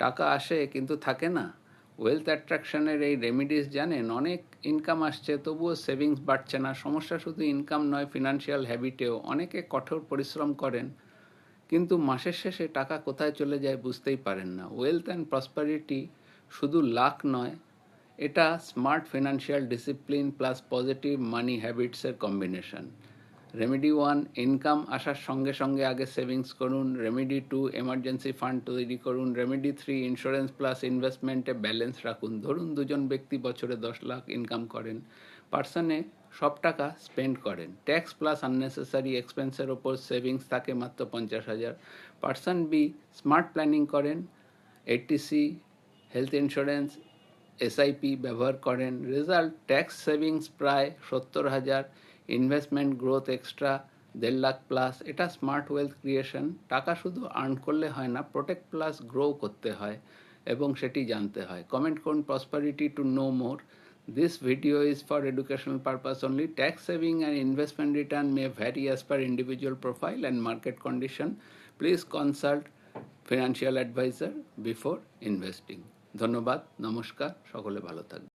টাকা আসে কিন্তু থাকে না। ওয়েলথ অ্যাট্রাকশনের এই রেমিডিস জানেন? অনেক ইনকাম আসছে তবুও সেভিংস বাড়ছে না। সমস্যা শুধু ইনকাম নয়, ফিনান্সিয়াল হ্যাবিটেও। অনেকে কঠোর পরিশ্রম করেন কিন্তু মাসের শেষে টাকা কোথায় চলে যায় বুঝতেই পারেন না। ওয়েলথ অ্যান্ড প্রসপারিটি শুধু লাক নয়, এটা smart financial discipline plus positive money হ্যাবিটসের কম্বিনেশন। রেমেডি 1, ইনকাম আসার সঙ্গে সঙ্গে আগে সেভিংস করুন। রেমেডি 2, এমার্জেন্সি ফান্ড তৈরি করুন। রেমেডি 3, ইন্স্যুরেন্স প্লাস ইনভেস্টমেন্টে ব্যালেন্স রাখুন। ধরুন দুজন ব্যক্তি বছরে 10 লাখ ইনকাম করেন, পার্সনে সব টাকা স্পেন্ড করেন, ট্যাক্স প্লাস আননেসেসারি এক্সপেন্সের ওপর সেভিংস থাকে মাত্র 50,000। পার্সন বি স্মার্ট প্ল্যানিং করেন, এটিসি, হেলথ ইন্স্যুরেন্স, এসআইপি ব্যবহার করেন, রেজাল্ট ট্যাক্স সেভিংস প্রায় 70,000, investment growth extra 1.5 lakh plus. এটা স্মার্ট ওয়েলথ ক্রিয়েশন। টাকা শুধু আর্ন করলে হয় না, প্রোটেক্ট প্লাস গ্রো করতে হয় এবং সেটি জানতে হয়। কমেন্ট করুন prosperity to no more. This video is for educational purpose only. Tax saving and investment return may vary as per individual profile and market condition. Please consult financial advisor before investing. ধন্যবাদ, নমস্কার, সকলে ভালো থাকবেন।